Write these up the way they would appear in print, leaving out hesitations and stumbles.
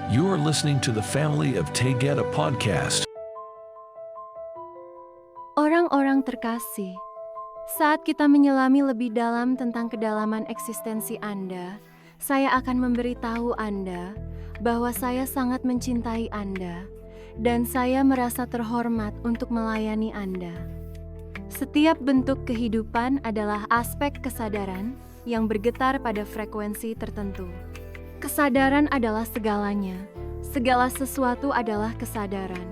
You are listening to the Family of Tegeta podcast. Orang-orang terkasih, saat kita menyelami lebih dalam tentang kedalaman eksistensi Anda, saya akan memberitahu Anda bahwa saya sangat mencintai Anda dan saya merasa terhormat untuk melayani Anda. Setiap bentuk kehidupan adalah aspek kesadaran yang bergetar pada frekuensi tertentu. Kesadaran adalah segalanya. Segala sesuatu adalah kesadaran.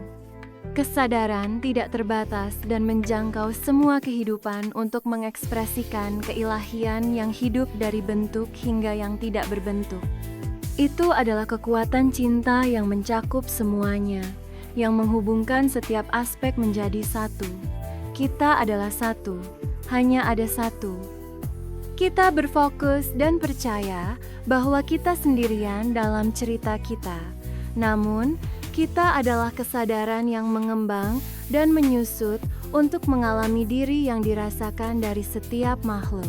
Kesadaran tidak terbatas dan menjangkau semua kehidupan untuk mengekspresikan keilahian yang hidup dari bentuk hingga yang tidak berbentuk. Itu adalah kekuatan cinta yang mencakup semuanya, yang menghubungkan setiap aspek menjadi satu. Kita adalah satu, hanya ada satu. Kita berfokus dan percaya bahwa kita sendirian dalam cerita kita. Namun, kita adalah kesadaran yang mengembang dan menyusut untuk mengalami diri yang dirasakan dari setiap makhluk.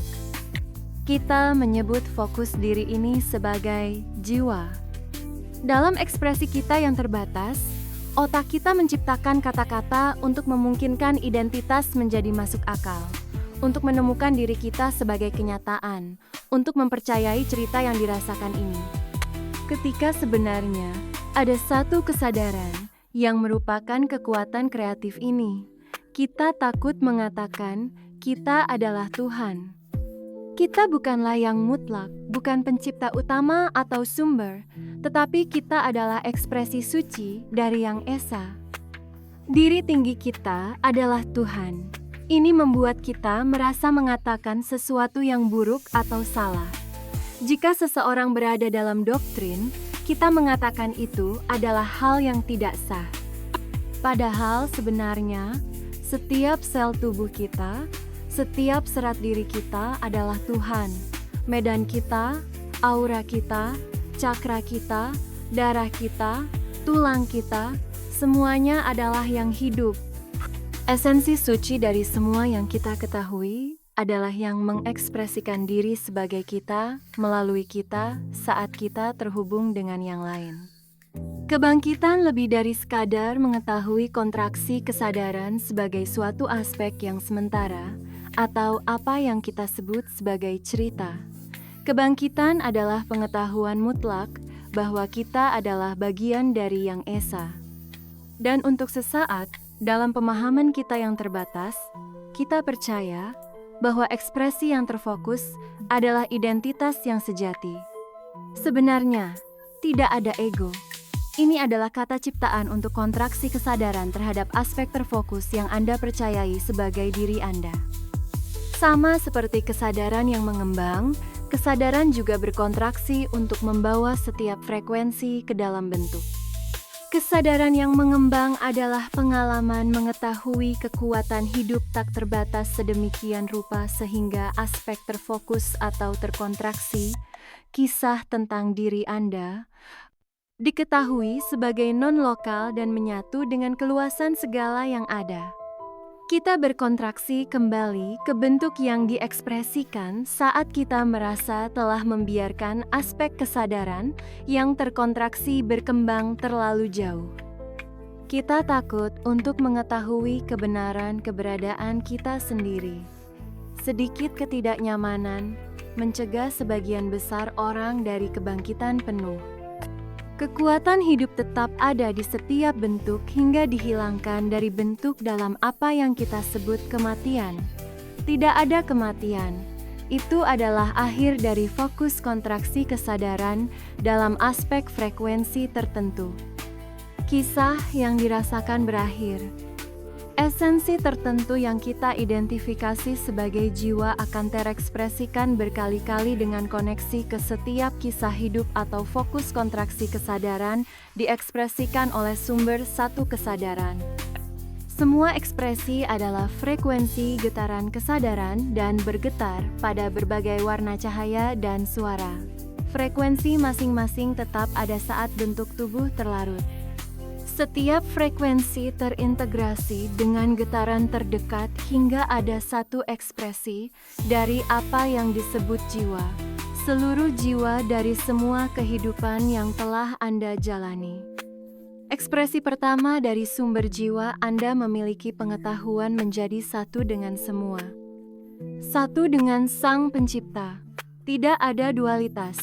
Kita menyebut fokus diri ini sebagai jiwa. Dalam ekspresi kita yang terbatas, otak kita menciptakan kata-kata untuk memungkinkan identitas menjadi masuk akal, untuk menemukan diri kita sebagai kenyataan, untuk mempercayai cerita yang dirasakan ini. Ketika sebenarnya ada satu kesadaran yang merupakan kekuatan kreatif ini, kita takut mengatakan kita adalah Tuhan. Kita bukanlah yang mutlak, bukan pencipta utama atau sumber, tetapi kita adalah ekspresi suci dari Yang Esa. Diri tinggi kita adalah Tuhan. Ini membuat kita merasa mengatakan sesuatu yang buruk atau salah. Jika seseorang berada dalam doktrin, kita mengatakan itu adalah hal yang tidak sah. Padahal sebenarnya, setiap sel tubuh kita, setiap serat diri kita adalah Tuhan. Medan kita, aura kita, cakra kita, darah kita, tulang kita, semuanya adalah yang hidup. Esensi suci dari semua yang kita ketahui adalah yang mengekspresikan diri sebagai kita melalui kita saat kita terhubung dengan yang lain. Kebangkitan lebih dari sekadar mengetahui kontraksi kesadaran sebagai suatu aspek yang sementara atau apa yang kita sebut sebagai cerita. Kebangkitan adalah pengetahuan mutlak bahwa kita adalah bagian dari Yang Esa. Dan untuk sesaat, dalam pemahaman kita yang terbatas, kita percaya bahwa ekspresi yang terfokus adalah identitas yang sejati. Sebenarnya, tidak ada ego. Ini adalah kata ciptaan untuk kontraksi kesadaran terhadap aspek terfokus yang Anda percayai sebagai diri Anda. Sama seperti kesadaran yang mengembang, kesadaran juga berkontraksi untuk membawa setiap frekuensi ke dalam bentuk. Kesadaran yang mengembang adalah pengalaman mengetahui kekuatan hidup tak terbatas sedemikian rupa sehingga aspek terfokus atau terkontraksi, kisah tentang diri Anda, diketahui sebagai non-lokal dan menyatu dengan keluasan segala yang ada. Kita berkontraksi kembali ke bentuk yang diekspresikan saat kita merasa telah membiarkan aspek kesadaran yang terkontraksi berkembang terlalu jauh. Kita takut untuk mengetahui kebenaran keberadaan kita sendiri. Sedikit ketidaknyamanan mencegah sebagian besar orang dari kebangkitan penuh. Kekuatan hidup tetap ada di setiap bentuk hingga dihilangkan dari bentuk dalam apa yang kita sebut kematian. Tidak ada kematian. Itu adalah akhir dari fokus kontraksi kesadaran dalam aspek frekuensi tertentu. Kisah yang dirasakan berakhir. Esensi tertentu yang kita identifikasi sebagai jiwa akan terekspresikan berkali-kali dengan koneksi ke setiap kisah hidup atau fokus kontraksi kesadaran diekspresikan oleh sumber satu kesadaran. Semua ekspresi adalah frekuensi getaran kesadaran dan bergetar pada berbagai warna cahaya dan suara. Frekuensi masing-masing tetap ada saat bentuk tubuh terlarut. Setiap frekuensi terintegrasi dengan getaran terdekat hingga ada satu ekspresi dari apa yang disebut jiwa. seluruh jiwa dari semua kehidupan yang telah Anda jalani. Ekspresi pertama dari sumber jiwa Anda memiliki pengetahuan menjadi satu dengan semua. Satu dengan Sang Pencipta. Tidak ada dualitas.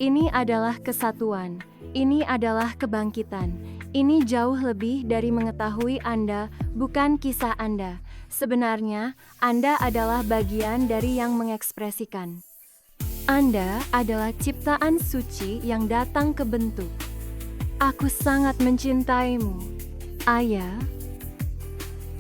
Ini adalah kesatuan. Ini adalah kebangkitan. Ini jauh lebih dari mengetahui Anda, bukan kisah Anda. Sebenarnya, Anda adalah bagian dari yang mengekspresikan. Anda adalah ciptaan suci yang datang ke bentuk. Aku sangat mencintaimu, Ayah.